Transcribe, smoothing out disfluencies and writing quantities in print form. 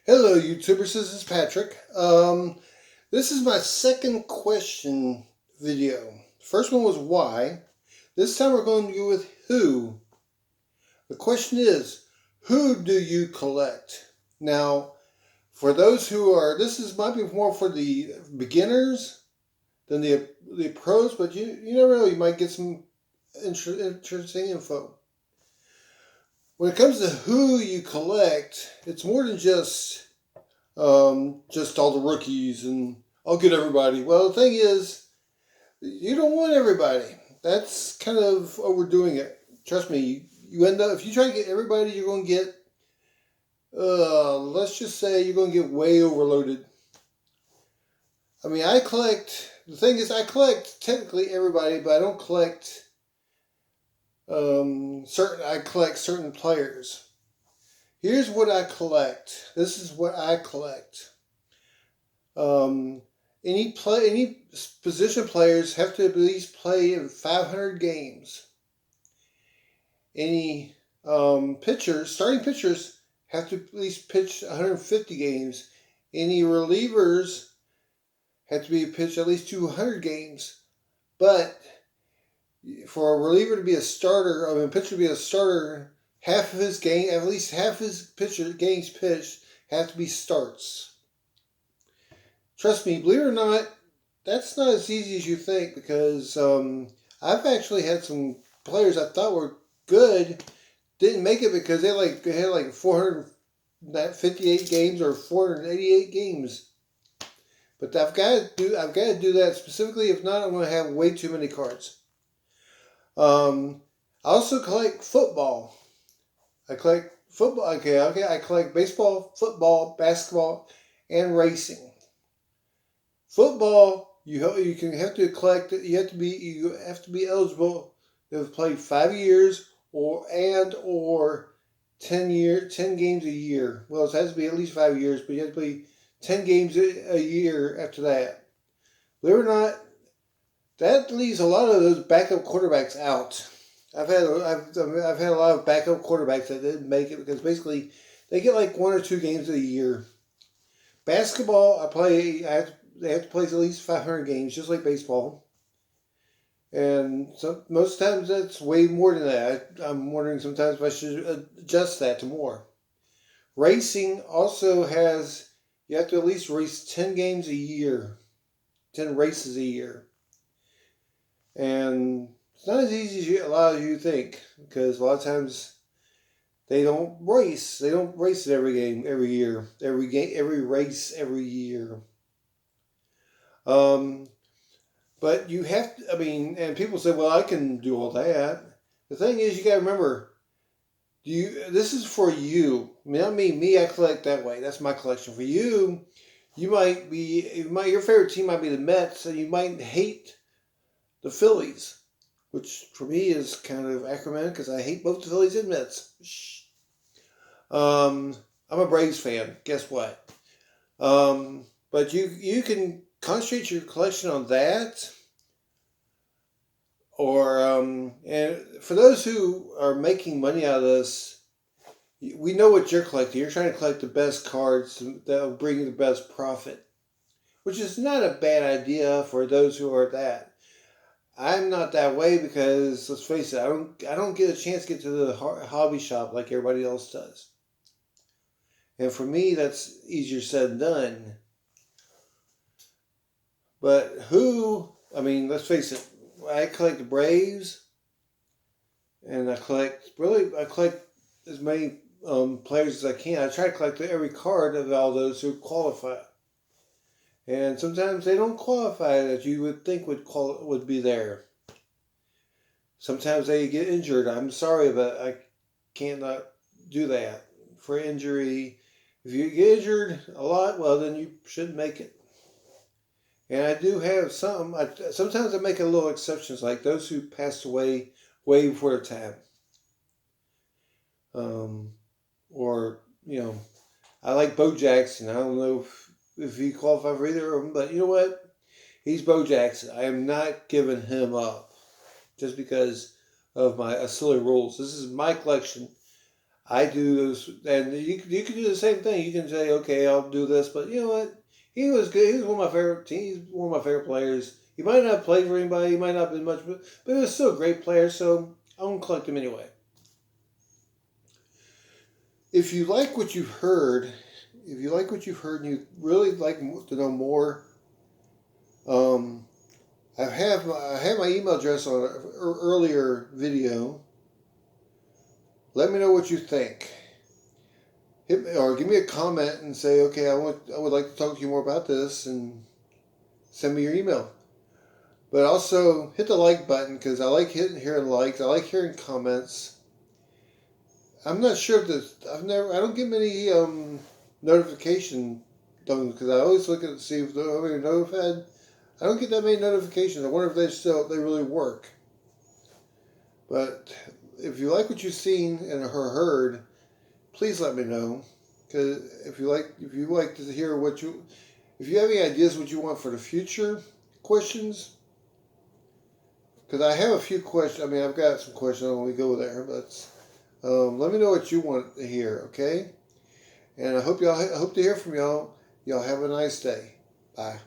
Hello, YouTubers. This is Patrick. This is my second question video. First one was why. This time we're going to go with who. The question is, who do you collect? Now, for those who are, might be more for the beginners than the pros, but you never know. You might get some interesting info. When it comes to who you collect, it's more than just all the rookies and I'll get everybody. Well, the thing is, you don't want everybody. That's kind of overdoing it. Trust me, you end up, if you try to get everybody, you're going to get, let's just say you're going to get way overloaded. I mean, the thing is, I collect technically everybody, but I don't collect I collect certain players. Here's what I collect. This is what I collect. Any position players have to at least play in 500 games. Any starting pitchers have to at least pitch 150 games. Any relievers have to be pitched at least 200 games. But for a reliever to be a starter, a pitcher to be a starter, half of his game, at least half his games pitched have to be starts. Trust me, believe it or not, that's not as easy as you think because I've actually had some players I thought were good didn't make it because they had like 458 games or 488 games. But I've got to do that specifically. If not, I'm going to have way too many cards. I also collect football. I collect football. Okay. I collect baseball, football, basketball, and racing. Football, you can have to collect. You have to be eligible to have played 5 years or 10 games a year. Well, it has to be at least 5 years, but you have to play 10 games a year after that. Believe it or not, that leaves a lot of those backup quarterbacks out. I've had a lot of backup quarterbacks that didn't make it because basically they get like 1 or 2 games a year. Basketball, they have to play at least 500 games, just like baseball. And most times that's way more than that. I'm wondering sometimes if I should adjust that to more. Racing also you have to at least race 10 games a year, 10 races a year. And it's not as easy as a lot of you think because a lot of times they don't race. They don't race it every game, every year, every race, every year. But you have to, and people say, well, I can do all that. The thing is, you got to remember, this is for you. Not me. Me, I collect that way. That's my collection. For you, your favorite team might be the Mets, and you might hate the Phillies, which for me is kind of acronym because I hate both the Phillies and Mets. Shh. I'm a Braves fan. Guess what? But you can concentrate your collection on that. Or and for those who are making money out of this, we know what you're collecting. You're trying to collect the best cards that will bring you the best profit, which is not a bad idea for those who are that. I'm not that way because let's face it, I don't get a chance to get to the hobby shop like everybody else does. And for me, that's easier said than done. But let's face it, I collect the Braves, and I collect as many players as I can. I try to collect every card of all those who qualify. And sometimes they don't qualify that you would think would be there. Sometimes they get injured. I'm sorry, but I cannot do that. For injury, if you get injured a lot, well, then you shouldn't make it. And I do have some. Sometimes I make a little exceptions, like those who passed away way before their time. Or, I like Bo Jackson. I don't know if he qualified for either of them, but you know what? He's Bo Jackson. I am not giving him up just because of my silly rules. This is my collection. I do this, and you can do the same thing. You can say, okay, I'll do this, but you know what? He was good. He was one of my favorite teams. One of my favorite players. He might not have played for anybody. He might not have been much, but he was still a great player. So I'm gonna collect him anyway. If you like what you've heard, if you like what you've heard, and you really like to know more, um, I have my email address on an earlier video. Let me know what you think. Hit me, or give me a comment and say, okay, I would like to talk to you more about this, and send me your email. But also hit the like button because I like hearing likes. I like hearing comments. I'm not sure if this. I don't get many notification things because I always look at see if they're already notified. I don't get that many notifications. I wonder if they really work. But if you like what you've seen and heard, please let me know. Because if you like to hear if you have any ideas what you want for the future questions, because I have a few questions. I mean, I've got some questions when we go there, but let me know what you want to hear, okay? And I hope to hear from y'all. Y'all have a nice day. Bye.